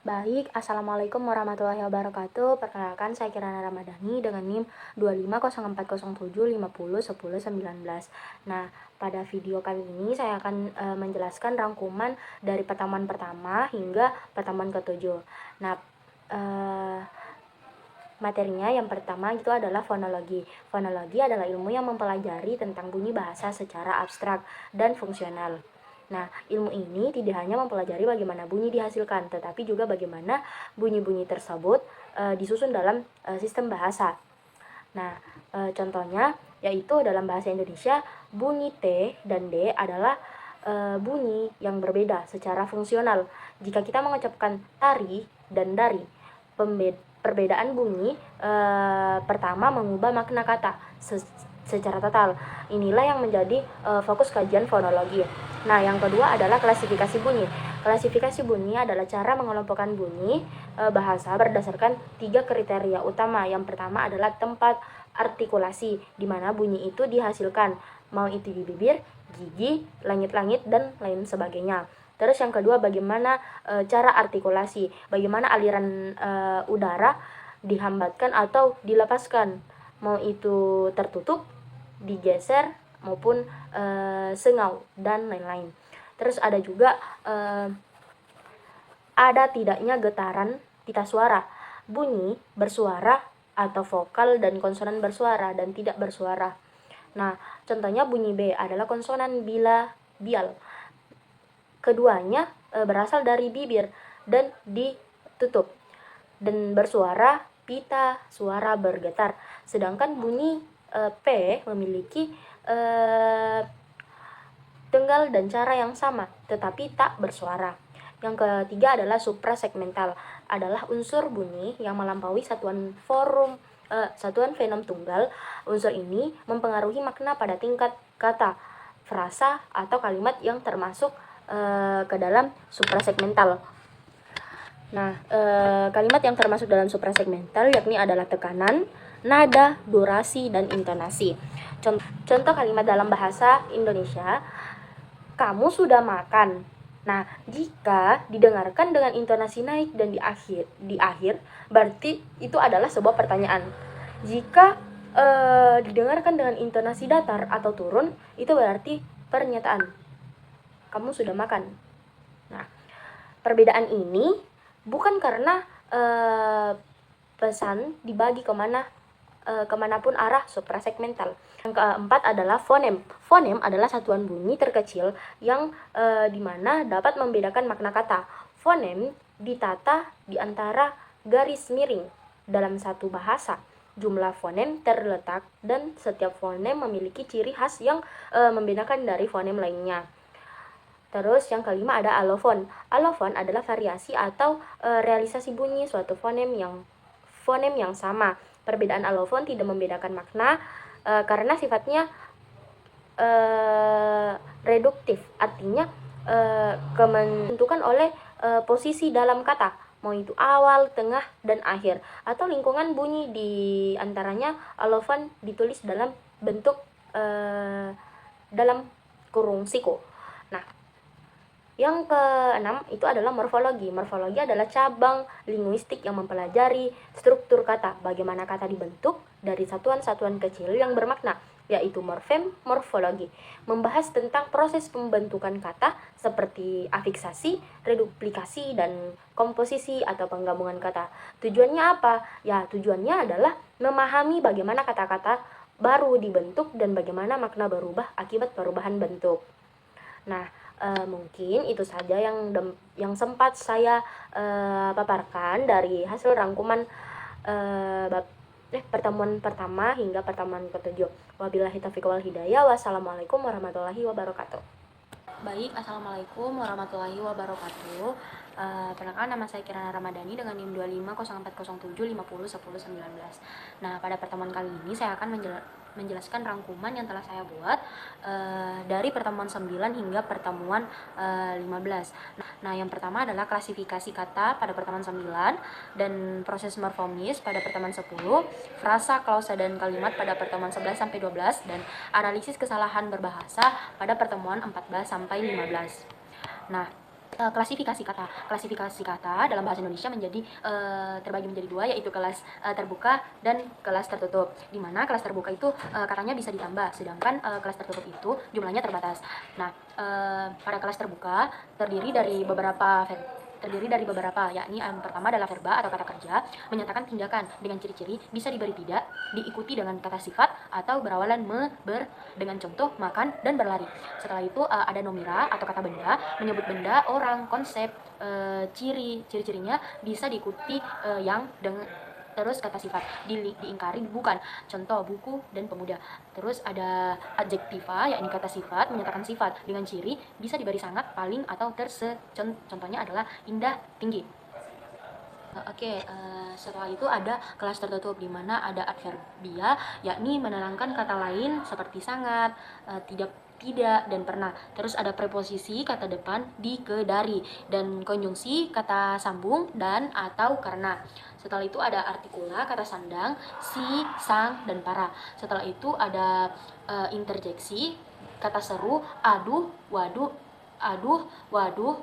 Baik, Assalamualaikum warahmatullahi wabarakatuh. Perkenalkan, saya Kirana Ramadhani dengan NIM 2504050101019. Nah, pada video kali ini saya akan menjelaskan rangkuman dari pertemuan pertama hingga pertemuan ketujuh. Nah, materinya yang pertama itu adalah fonologi. Fonologi adalah ilmu yang mempelajari tentang bunyi bahasa secara abstrak dan fungsional. Nah, ilmu ini tidak hanya mempelajari bagaimana bunyi dihasilkan, tetapi juga bagaimana bunyi-bunyi tersebut disusun dalam sistem bahasa. Nah, contohnya yaitu dalam bahasa Indonesia, bunyi T dan D adalah bunyi yang berbeda secara fungsional. Jika kita mengucapkan tari dan dari, perbedaan bunyi pertama mengubah makna kata secara total. Inilah yang menjadi fokus kajian fonologi. Nah, yang kedua adalah klasifikasi bunyi. Klasifikasi bunyi adalah cara mengelompokkan bunyi bahasa berdasarkan 3 kriteria utama. Yang pertama adalah tempat artikulasi, di mana bunyi itu dihasilkan, mau itu di bibir, gigi, langit-langit, dan lain sebagainya. Terus yang kedua, bagaimana cara artikulasi, bagaimana aliran udara dihambatkan atau dilepaskan, mau itu tertutup, digeser, maupun sengau, dan lain-lain. Terus ada juga ada tidaknya getaran pita suara, bunyi bersuara atau vokal dan konsonan bersuara dan tidak bersuara. Nah, contohnya bunyi B adalah konsonan bila bial. Keduanya berasal dari bibir dan ditutup dan bersuara pita suara bergetar. Sedangkan bunyi P memiliki tenggal dan cara yang sama tetapi tak bersuara. Yang ketiga adalah suprasegmental, adalah unsur bunyi yang melampaui satuan fenom tunggal. Unsur ini mempengaruhi makna pada tingkat kata, frasa, atau kalimat yang termasuk ke dalam suprasegmental. Nah, kalimat yang termasuk dalam suprasegmental yakni adalah tekanan, nada, durasi, dan intonasi. Contoh kalimat dalam bahasa Indonesia, kamu sudah makan. Nah, jika didengarkan dengan intonasi naik dan di akhir, berarti itu adalah sebuah pertanyaan. Jika didengarkan dengan intonasi datar atau turun, itu berarti pernyataan. Kamu sudah makan. Nah, perbedaan ini bukan karena pesan dibagi kemanapun arah suprasegmental. Yang keempat adalah fonem. Fonem adalah satuan bunyi terkecil yang dimana dapat membedakan makna kata. Fonem ditata di antara garis miring dalam satu bahasa. Jumlah fonem terletak dan setiap fonem memiliki ciri khas yang membedakan dari fonem lainnya. Terus yang kelima ada alofon. Alofon adalah variasi atau realisasi bunyi suatu fonem yang sama. Perbedaan alofon tidak membedakan makna karena sifatnya reduktif, artinya menentukan oleh posisi dalam kata, mau itu awal, tengah, dan akhir, atau lingkungan bunyi. Di antaranya alofon ditulis dalam bentuk dalam kurung siku. Nah, yang keenam itu adalah morfologi. Morfologi adalah cabang linguistik yang mempelajari struktur kata, bagaimana kata dibentuk dari satuan-satuan kecil yang bermakna, yaitu morfem morfologi. Membahas tentang proses pembentukan kata seperti afiksasi, reduplikasi, dan komposisi atau penggabungan kata. Tujuannya apa? Ya, tujuannya adalah memahami bagaimana kata-kata baru dibentuk dan bagaimana makna berubah akibat perubahan bentuk. Nah, mungkin itu saja yang sempat saya paparkan dari hasil rangkuman pertemuan pertama hingga pertemuan ketujuh. Wabillahi taufiq wal hidayah. Wassalamualaikum warahmatullahi wabarakatuh. Baik, Assalamualaikum warahmatullahi wabarakatuh. Perkenalkan, nama saya Kirana Ramadhani dengan NIM 25040501019. Nah, pada pertemuan kali ini saya akan menjelaskan rangkuman yang telah saya buat dari pertemuan 9 hingga pertemuan 15. Nah, yang pertama adalah klasifikasi kata pada pertemuan 9 dan proses morfomis pada pertemuan 10, frasa, klausa, dan kalimat pada pertemuan 11 sampai 12, dan analisis kesalahan berbahasa pada pertemuan 14 sampai 15. Nah, Klasifikasi kata. Klasifikasi kata dalam bahasa Indonesia menjadi terbagi menjadi dua, yaitu kelas terbuka dan kelas tertutup. Di mana kelas terbuka itu katanya bisa ditambah, sedangkan kelas tertutup itu jumlahnya terbatas. Nah, pada kelas terbuka terdiri dari beberapa, yakni yang pertama adalah verba atau kata kerja, menyatakan tindakan dengan ciri-ciri bisa diberi tidak, diikuti dengan kata sifat atau berawalan dengan contoh makan dan berlari. Setelah itu ada nomira atau kata benda, menyebut benda, orang, konsep, ciri-cirinya bisa diikuti yang dengan terus kata sifat diingkari bukan, contoh buku dan pemuda. Terus ada adjektiva, yakni kata sifat menyatakan sifat dengan ciri bisa diberi sangat, paling atau contohnya adalah indah, tinggi. Setelah itu ada kelas tertutup, di mana ada adverbia, yakni menerangkan kata lain seperti sangat, tidak, dan pernah. Terus ada preposisi, kata depan, di, ke, dari, dan konjungsi, kata sambung, dan, atau, karena. Setelah itu ada artikula, kata sandang, si, sang, dan para. Setelah itu ada interjeksi, kata seru, aduh, waduh,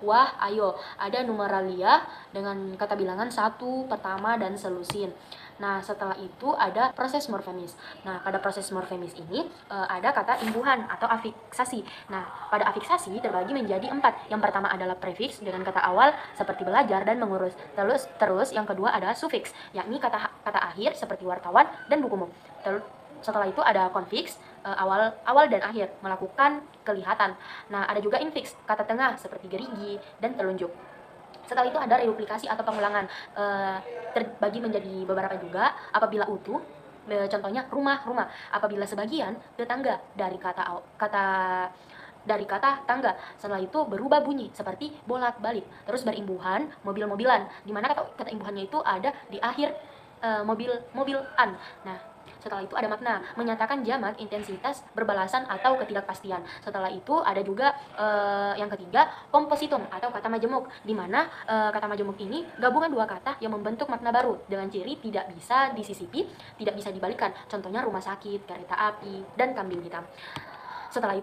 wah, ayo. Ada numeralia dengan kata bilangan satu, pertama, dan selusin. Nah, setelah itu ada proses morfemis. Nah, pada proses morfemis ini ada kata imbuhan atau afiksasi. Nah, pada afiksasi terbagi menjadi 4. Yang pertama adalah prefiks dengan kata awal seperti belajar dan mengurus. Terus yang kedua ada sufiks, yakni kata akhir seperti wartawan dan bukumu. Setelah itu ada konfiks, awal dan akhir, melakukan, kelihatan. Nah, ada juga infiks, kata tengah seperti gerigi dan telunjuk. Setelah itu ada reduplikasi atau pengulangan, terbagi menjadi beberapa juga. Apabila utuh, contohnya rumah. Apabila sebagian, tetangga, dari kata tangga. Setelah itu berubah bunyi seperti bolak-balik. Terus berimbuhan, mobil-mobilan, dimana kata imbuhannya itu ada di akhir mobilan. Nah, setelah itu ada makna, menyatakan jamak, intensitas, berbalasan, atau ketidakpastian. Setelah itu ada juga yang ketiga, kompositum atau kata majemuk, di mana kata majemuk ini gabungan dua kata yang membentuk makna baru dengan ciri tidak bisa disisipi, tidak bisa dibalikan. Contohnya rumah sakit, kereta api, dan kambing hitam. Setelah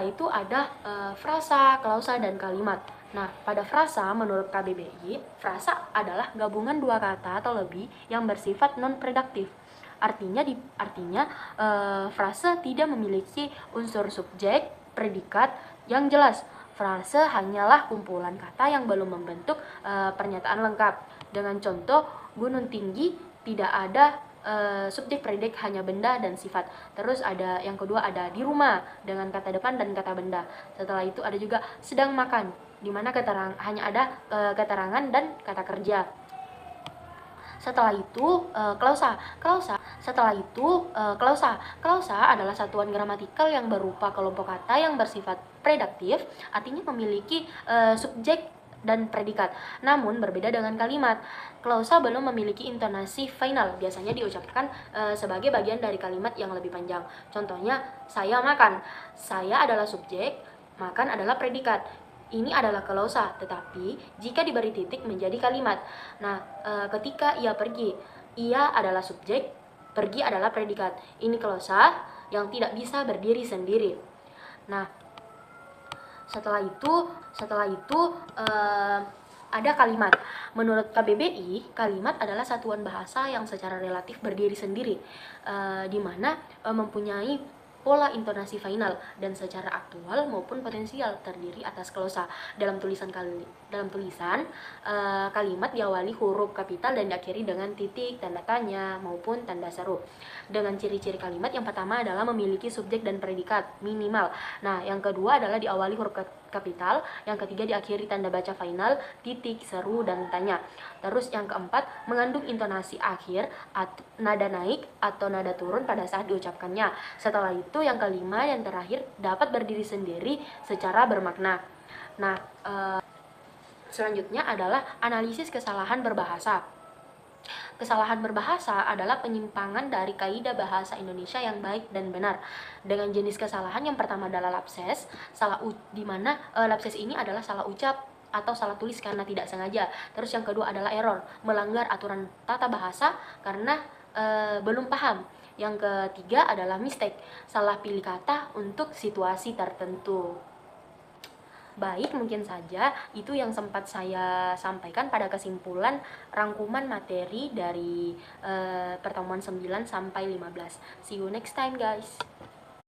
itu ada frasa, klausa, dan kalimat. Nah, pada frasa menurut KBBI, frasa adalah gabungan dua kata atau lebih yang bersifat non-prediktif. Artinya frase tidak memiliki unsur subjek, predikat yang jelas. Frase hanyalah kumpulan kata yang belum membentuk pernyataan lengkap. Dengan contoh, gunung tinggi tidak ada subjek, predik, hanya benda dan sifat. Terus ada yang kedua ada di rumah dengan kata depan dan kata benda. Setelah itu ada juga sedang makan, di mana hanya ada keterangan dan kata kerja. Setelah itu klausa. Klausa adalah satuan gramatikal yang berupa kelompok kata yang bersifat prediktif, artinya memiliki subjek dan predikat. Namun berbeda dengan kalimat. Klausa belum memiliki intonasi final, biasanya diucapkan sebagai bagian dari kalimat yang lebih panjang. Contohnya, saya makan. Saya adalah subjek, makan adalah predikat. Ini adalah klausa, tetapi jika diberi titik menjadi kalimat. Nah, ketika ia pergi, ia adalah subjek, pergi adalah predikat. Ini klausa yang tidak bisa berdiri sendiri. Nah, setelah itu ada kalimat. Menurut KBBI, kalimat adalah satuan bahasa yang secara relatif berdiri sendiri, di mana mempunyai pola intonasi final dan secara aktual maupun potensial terdiri atas klausa. Dalam tulisan kalimat diawali huruf kapital dan diakhiri dengan titik, tanda tanya maupun tanda seru. Dengan ciri-ciri kalimat, yang pertama adalah memiliki subjek dan predikat minimal. Nah, yang kedua adalah diawali huruf kapital, yang ketiga diakhiri tanda baca final, titik, seru, dan tanya. Terus yang keempat, mengandung intonasi akhir, nada naik atau nada turun pada saat diucapkannya. Setelah itu yang kelima, yang terakhir, dapat berdiri sendiri secara bermakna. Nah, selanjutnya adalah analisis kesalahan berbahasa. Kesalahan berbahasa adalah penyimpangan dari kaidah bahasa Indonesia yang baik dan benar. Dengan jenis kesalahan yang pertama adalah lapses, di mana lapses ini adalah salah ucap atau salah tulis karena tidak sengaja. Terus yang kedua adalah error, melanggar aturan tata bahasa karena belum paham. Yang ketiga adalah mistake, salah pilih kata untuk situasi tertentu. Baik, mungkin saja itu yang sempat saya sampaikan pada kesimpulan rangkuman materi dari pertemuan 9 sampai 15. See you next time, guys.